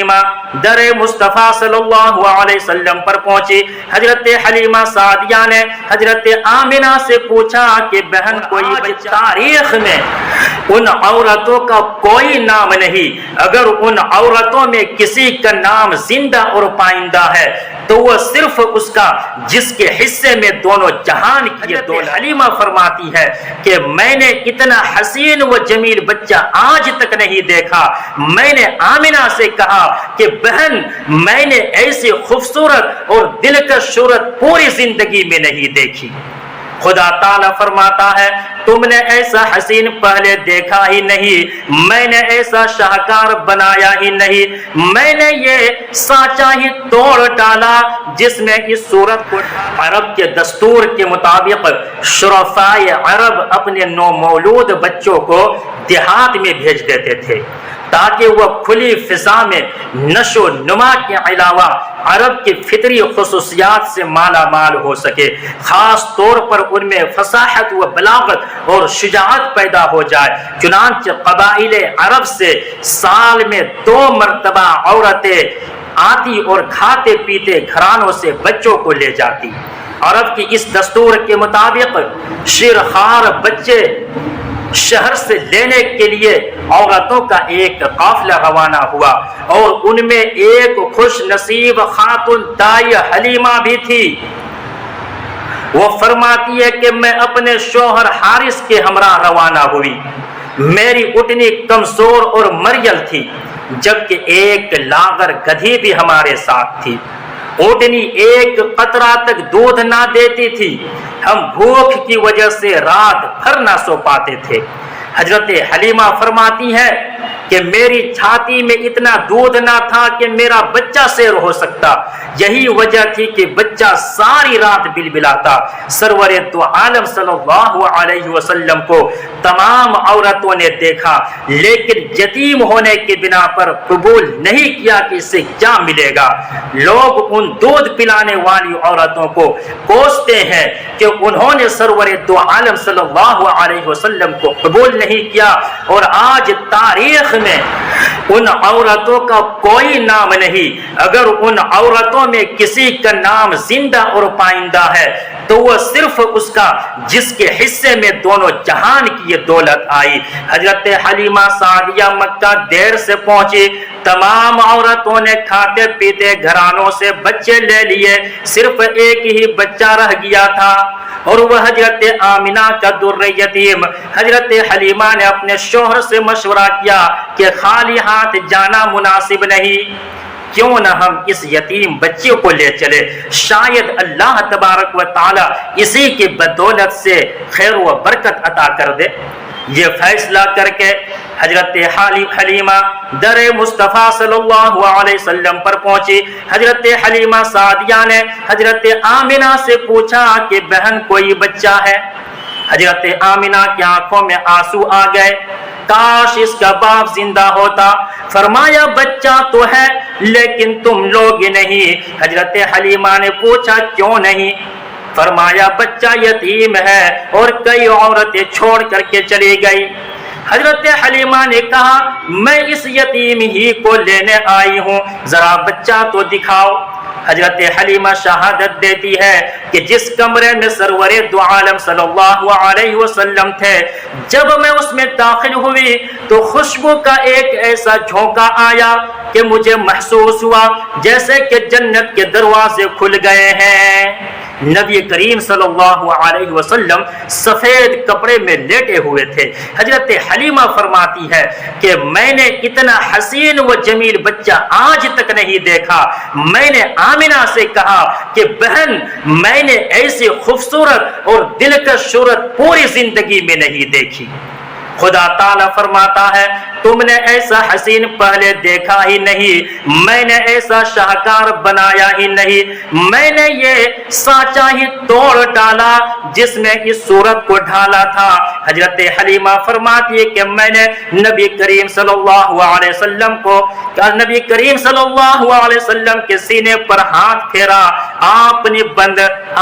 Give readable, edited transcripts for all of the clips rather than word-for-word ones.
حلیمہ در مصطفیٰ صلی اللہ علیہ وسلم پر پہنچی۔ حضرت حلیمہ سعدیہ نے حضرت آمنہ سے پوچھا کہ بہن کوئی تاریخ میں ان عورتوں کا کوئی نام نہیں، اگر ان عورتوں میں کسی کا نام زندہ اور پائندہ ہے تو وہ صرف اس کا جس کے حصے میں دونوں جہان کی دولت۔ حلیمہ فرماتی ہے کہ میں نے اتنا حسین و جمیل بچہ آج تک نہیں دیکھا۔ میں نے آمنہ سے کہا کہ بہن میں نے ایسی خوبصورت اور دلکش صورت پوری زندگی میں نہیں دیکھی۔ خدا تعالیٰ فرماتا ہے تم نے ایسا حسین پہلے دیکھا ہی نہیں، میں نے ایسا شاہکار بنایا ہی نہیں، میں نے یہ سانچہ ہی توڑ ڈالا جس میں اس صورت کو۔ عرب کے دستور کے مطابق شرفائے عرب اپنے نومولود بچوں کو دیہات میں بھیج دیتے تھے تاکہ وہ کھلی فضا میں نشو و نما کے علاوہ عرب کی فطری خصوصیات سے مالا مال ہو سکے، خاص طور پر ان میں فصاحت و بلاغت اور شجاعت پیدا ہو جائے۔ چنانچہ قبائل عرب سے سال میں 2 مرتبہ عورتیں آتی اور کھاتے پیتے گھرانوں سے بچوں کو لے جاتی۔ عرب کی اس دستور کے مطابق شیرخوار بچے شہر سے لینے کے لیے عورتوں کا ایک قافلہ روانہ ہوا اور ان میں ایک خوش نصیب خاتون دائی حلیمہ بھی تھی۔ وہ فرماتی ہے کہ میں اپنے شوہر حارث کے ہمراہ روانہ ہوئی، میری اٹھنی کمزور اور مریل تھی جبکہ ایک لاغر گدھی بھی ہمارے ساتھ تھی، اونٹنی ایک قطرہ تک دودھ نہ دیتی تھی، ہم بھوک کی وجہ سے رات بھر نہ سو پاتے تھے۔ حضرت حلیمہ فرماتی ہے کہ میری چھاتی میں اتنا دودھ نہ تھا کہ میرا بچہ سیر ہو سکتا، یہی وجہ تھی کہ بچہ ساری رات بلبلاتا۔ سرور دو عالم صلی اللہ علیہ وسلم کو تمام عورتوں نے دیکھا لیکن یتیم ہونے کی بنا پر قبول نہیں کیا کہ اسے کیا ملے گا۔ لوگ ان دودھ پلانے والی عورتوں کو کوستے ہیں کہ انہوں نے سرور دو عالم صلی اللہ علیہ وسلم کو قبول نہیں کیا، اور آج تاریخ میں ان عورتوں کا کوئی نام نہیں، اگر ان عورتوں میں کسی کا نام زندہ اور پائندہ ہے تو وہ صرف اس کا جس کے حصے میں دونوں جہان کی یہ دولت آئی۔ حضرت حلیمہ سعدیہ مکہ دیر سے پہنچی، تمام عورتوں نے کھاتے پیتے گھرانوں سے بچے لے لیے، صرف ایک ہی بچہ رہ گیا تھا اور وہ حضرت آمنہ کا در یتیم۔ حضرت حلیمہ نے اپنے شوہر سے مشورہ کیا کہ خالی ہاتھ جانا مناسب نہیں، کیوں نہ ہم اس یتیم بچے کو لے چلے، شاید اللہ تبارک و تعالی اسی کی بدولت سے خیر و برکت عطا کر دے۔ یہ فیصلہ کر کے حضرت حلیمہ در مصطفیٰ صلی اللہ علیہ وسلم پر پہنچی۔ حضرت حلیمہ سعدیہ نے حضرت آمنہ سے پوچھا کہ بہن کوئی بچہ ہے؟ حضرت آمنہ کی آنکھوں میں آنسو آ گئے، کاش اس کا باپ زندہ ہوتا۔ فرمایا بچہ تو ہے لیکن تم لوگ نہیں۔ حضرت حلیمہ نے پوچھا کیوں نہیں؟ فرمایا بچہ یتیم ہے اور کئی عورتیں چھوڑ کر کے چلی گئی۔ حضرت حلیمہ نے کہا میں اس یتیم ہی کو لینے آئی ہوں، ذرا بچہ تو دکھاؤ۔ حضرت حلیمہ شہادت دیتی ہے کہ جس کمرے میں سرور دو عالم صلی اللہ علیہ وسلم تھے، جب میں اس میں داخل ہوئی تو خوشبو کا ایک ایسا جھونکا آیا کہ مجھے محسوس ہوا جیسے کہ جنت کے دروازے کھل گئے ہیں۔ نبی کریم صلی اللہ علیہ وسلم سفید کپڑے میں لیٹے ہوئے تھے۔ حضرت حلیمہ فرماتی ہے کہ میں نے اتنا حسین و جمیل بچہ آج تک نہیں دیکھا۔ میں نے آمنہ سے کہا کہ بہن میں نے ایسی خوبصورت اور دلکش صورت پوری زندگی میں نہیں دیکھی۔ خدا تعالیٰ فرماتا ہے تم نے ایسا حسین پہلے دیکھا ہی نہیں، میں نے ایسا شاہکار بنایا ہی نہیں، میں نے یہ سانچہ ہی توڑ ڈالا جس میں اس صورت کو ڈھالا تھا۔ حضرت حلیمہ فرماتی ہے کہ میں نے نبی کریم صلی اللہ علیہ وسلم کو نبی کریم صلی اللہ علیہ وسلم کے سینے پر ہاتھ پھیرا، آپ نے بند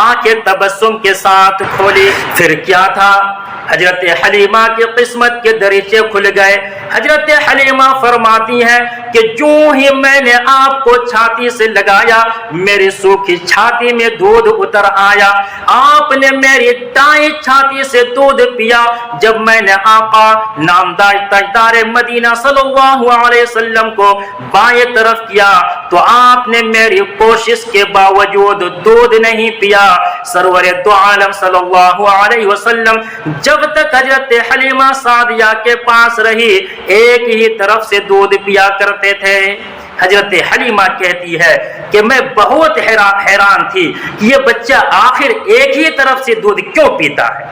آنکھیں تبسم کے ساتھ کھولی۔ پھر کیا تھا؟ حضرت حلیمہ کی قسمت کے دریچے کھل گئے۔ حضرت حلیمہ فرماتی ہیں کہ جو ہی میں نے آپ کو چھاتی سے لگایا میری سوکھی چھاتی میں دودھ اتر آیا، آپ نے میری دائیں چھاتی سے دودھ پیا۔ جب میں نے آقا نامدار تاجدار مدینہ صلی اللہ علیہ وسلم کو بائیں طرف کیا تو آپ نے میری کوشش کے باوجود دودھ نہیں پیا۔ سرور دو عالم صلی اللہ علیہ وسلم جب تک حضرت حلیمہ سعدیہ کے پاس رہی ایک ہی طرف سے دودھ پیا کرتے تھے۔ حضرت حلیمہ کہتی ہے کہ میں بہت حیران تھی کہ یہ بچہ آخر ایک ہی طرف سے دودھ کیوں پیتا ہے۔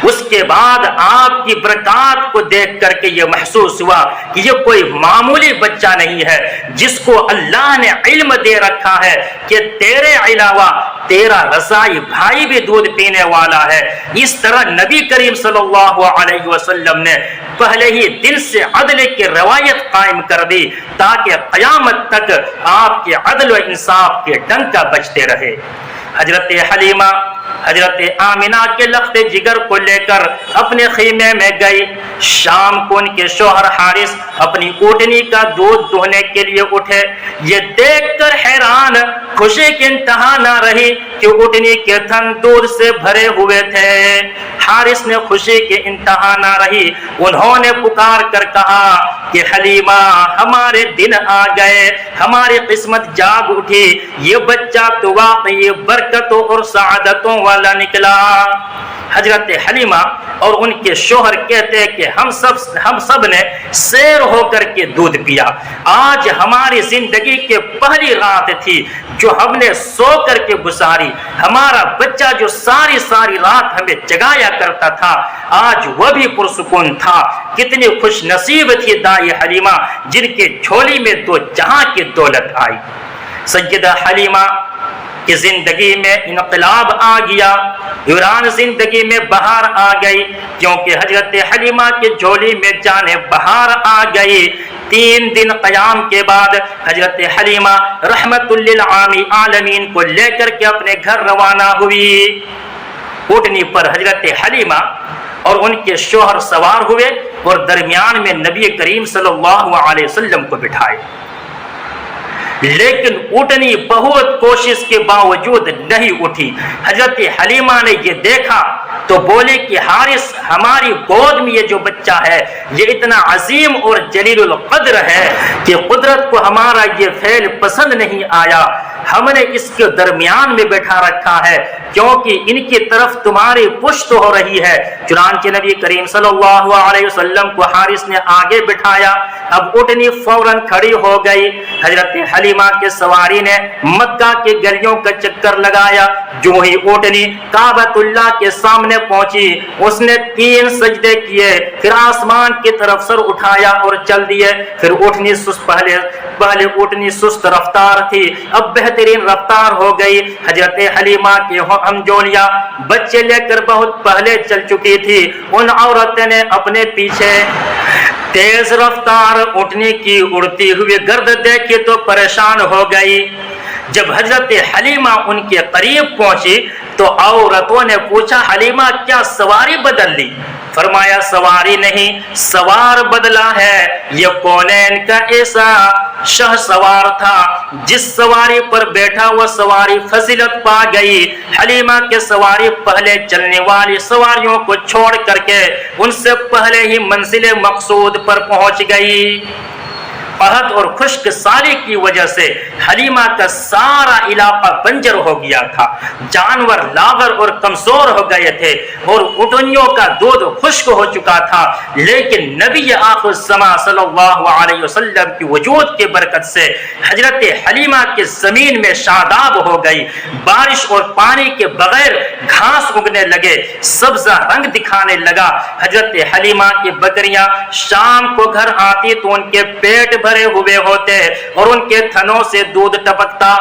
اس کے بعد آپ کی برکات کو دیکھ کر کے یہ محسوس ہوا کہ یہ کوئی معمولی بچہ نہیں ہے جس کو اللہ نے علم دے رکھا ہے کہ تیرے علاوہ تیرا رضائی بھائی بھی دودھ پینے والا ہے۔ اس طرح نبی کریم صلی اللہ علیہ وسلم نے پہلے ہی دن سے عدل کی روایت قائم کر دی تاکہ قیامت تک آپ کے عدل و انصاف کے ڈنکا بجتے رہے۔ حضرت حلیمہ حضرت آمنہ کے لخت جگر کو لے کر اپنے خیمے میں گئی۔ شام کو ان کے شوہر حارث اپنی اونٹنی کا دودھ دوہنے کے لیے اٹھے۔ یہ دیکھ کر حیران خوشی کی انتہا نہ رہی کہ اونٹنی کے تھن دودھ سے بھرے ہوئے تھے۔ حارث نے خوشی کی انتہا نہ رہی، انہوں نے پکار کر کہا کہ حلیمہ ہمارے دن آ گئے، ہماری قسمت جاگ اٹھی، یہ بچہ تو واقعی برکتوں اور سعادتوں والا نکلا۔ حضرت حلیمہ اور ان کے شوہر کہتے کہ ہم سب نے سیر ہو کر کے دودھ پیا۔ آج ہماری زندگی کے پہلی رات تھی جو ہم نے سو کر کے گزاری۔ ہمارا بچہ جو ساری رات ہمیں جگایا کرتا تھا آج وہ بھی پرسکون تھا۔ کتنی خوش نصیب تھی دائی حلیمہ جن کے جھولی میں دو جہاں کی دولت آئی۔ سیدہ حلیمہ کہ زندگی میں انقلاب آ گیا، دوران زندگی میں بہار آ گئی، کیونکہ حضرت حلیمہ کے جھولی میں جانے بہار آ گئی۔ 3 دن قیام کے بعد حضرت حلیمہ رحمت للعالمین کو لے کر کے اپنے گھر روانہ ہوئی۔ اونٹنی پر حضرت حلیمہ اور ان کے شوہر سوار ہوئے اور درمیان میں نبی کریم صلی اللہ علیہ وسلم کو بٹھائے، لیکن اونٹنی بہت کوشش کے باوجود نہیں اٹھی۔ حضرت حلیمہ نے یہ دیکھا تو بولے کہ حارث ہماری گود میں یہ جو بچہ ہے یہ اتنا عظیم اور جلیل القدر ہے کہ قدرت کو ہمارا یہ فعل پسند نہیں آیا، ہم نے اس کے درمیان میں بیٹھا رکھا ہے کیونکہ ان کی طرف تمہاری پشت ہو رہی ہے۔ چنانچہ نبی کریم صلی اللہ علیہ وسلم کو حارث نے آگے بٹھایا۔ اب اونٹنی فوراً کھڑی ہو گئی۔ حضرت حلیمہ کے سواری نے مکہ کے گلیوں کا چکر لگایا۔ جو ہی اونٹنی کعبۃ اللہ کے سامنے پہنچی اس نے 3 سجدے کیے، پھر آسمان کی طرف سر اٹھایا اور چل دیے۔ پھر اونٹنی پہلے اونٹنی سست رفتار تھی، اب بہترین رفتار ہو گئی۔ حضرت حلیمہ کی ہمجولیاں بچے لے کر بہت پہلے چل چکی تھی، ان عورتیں نے اپنے پیچھے تیز رفتار اونٹنی کی اڑتی ہوئی گرد دیکھی تو پریشان ہو گئی۔ جب حضرت حلیمہ ان کے قریب پہنچی تو عورتوں نے پوچھا حلیمہ کیا سواری بدل لی؟ فرمایا سواری نہیں، سوار بدلا ہے۔ یہ کونین کا ایسا شہ سوار تھا جس سواری پر بیٹھا وہ سواری فضیلت پا گئی۔ حلیمہ کے سواری پہلے چلنے والی سواریوں کو چھوڑ کر کے ان سے پہلے ہی منزل مقصود پر پہنچ گئی۔ قحط اور خشک سالی کی وجہ سے حلیمہ کا سارا علاقہ بنجر ہو گیا تھا، جانور لاغر اور کمزور ہو گئے تھے اور اونٹنیوں کا دودھ خشک ہو چکا تھا، لیکن نبی آخر الزمان صلی اللہ علیہ وسلم کی وجود کی برکت سے حضرت حلیمہ کی زمین میں شاداب ہو گئی۔ بارش اور پانی کے بغیر گھاس اگنے لگے، سبزہ رنگ دکھانے لگا۔ حضرت حلیمہ کی بکریاں شام کو گھر آتی تو ان کے پیٹ بھرے ہوئے ہوتے اور ان کے تھنوں سے دودھ ٹپکتا۔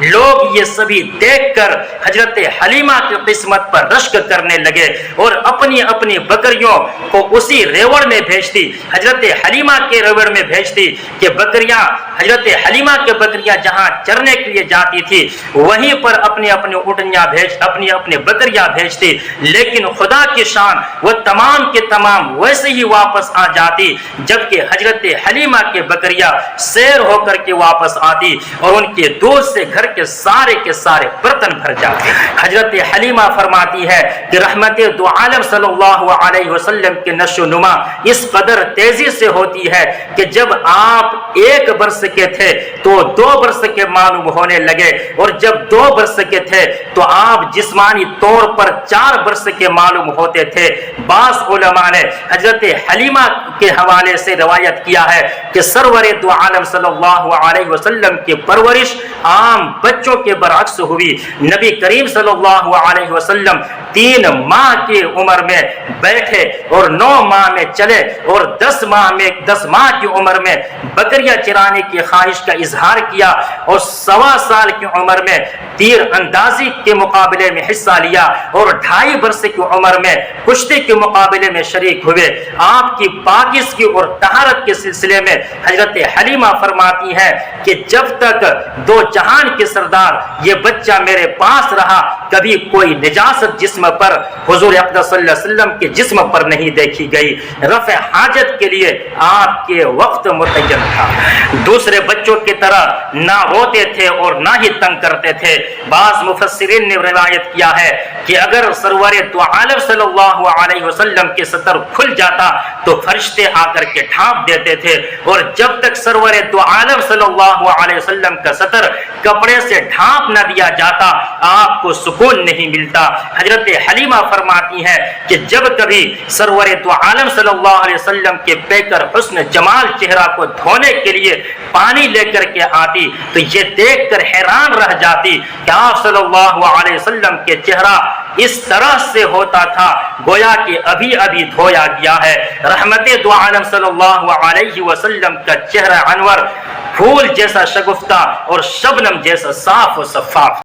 لوگ یہ سبھی دیکھ کر حضرت حلیمہ کی قسمت پر رشک کرنے لگے اور اپنی اپنی بکریوں کو اسی ریوڑ میں بھیجتی، حضرت حلیمہ کے ریوڑ میں بھیجتی کہ بکریاں حضرت حلیمہ کے بکریاں جہاں چرنے کے لیے جاتی تھی وہیں پر اپنی اپنی بکریاں بھیجتی، لیکن خدا کی شان وہ تمام کے تمام ویسے ہی واپس آ جاتی، جبکہ حضرت حلیمہ کے بکریاں بکریاں سیر ہو کر کے واپس آتی اور ان کے دودھ سے گھر کے سارے برتن بھر جاتے۔ حضرت حلیمہ فرماتی ہے کہ رحمت دو عالم صلی اللہ علیہ وسلم کے نشو و نما اس قدر تیزی سے ہوتی ہے کہ جب آپ 1 برس کے تھے تو 2 برس کے معلوم ہونے لگے، اور جب 2 برس کے تھے تو آپ جسمانی طور پر 4 برس کے معلوم ہوتے تھے۔ بعض علماء نے حضرت حلیمہ کے حوالے سے روایت کیا ہے کہ سرور دو عالم صلی اللہ علیہ وسلم کی پرورش عام بچوں کے برعکس ہوئی۔ نبی کریم صلی اللہ علیہ وسلم 3 ماہ کی عمر میں بیٹھے اور 9 ماہ میں چلے، اور 10 ماہ کی عمر میں بکریاں چرانے کی خواہش کا اظہار کیا، اور 1.25 سال کی عمر میں تیر اندازی کے مقابلے میں حصہ لیا، اور 2.5 برس کی عمر میں کشتی کے مقابلے میں شریک ہوئے۔ آپ کی پاکیزگی اور طہارت کے سلسلے میں حضرت حلیمہ فرماتی ہیں کہ جب تک 2 جہان کے سردار یہ بچہ میرے پاس رہا، کبھی کوئی نجاست جسم پر حضور اقدس صلی اللہ علیہ وسلم کے جسم پر نہیں دیکھی گئی۔ رفع حاجت کے لیے آپ کے وقت متعین تھا، دوسرے بچوں کی طرح نہ روتے تھے اور نہ ہی تنگ کرتے تھے۔ بعض مفسرین نے روایت کیا ہے کہ اگر سرور دو عالم صلی اللہ علیہ وسلم کے سطر کھل جاتا تو فرشتے آ کر کے ڈھانپ دیتے تھے، اور جب تک سرور دو عالم صلی اللہ علیہ وسلم کا سطر کپڑے سے ڈھانپ نہ دیا جاتا آپ کو سکون نہیں ملتا۔ حضرت حلیمہ فرماتی ہے کہ جب کبھی سرور دو عالم صلی اللہ علیہ وسلم کے پیکر حسن جمال چہرہ کو دھونے کے لیے پانی لے کر کے آتی تو یہ دیکھ کر حیران رہ جاتی کہ آپ صلی اللہ علیہ وسلم کے چہرہ اس طرح سے ہوتا تھا گویا کہ ابھی ابھی دھویا گیا ہے۔ رحمت دو عالم صلی اللہ علیہ وسلم کا چہرہ انور پھول جیسا شگفتہ اور شبنم جیسا صاف و شفاف۔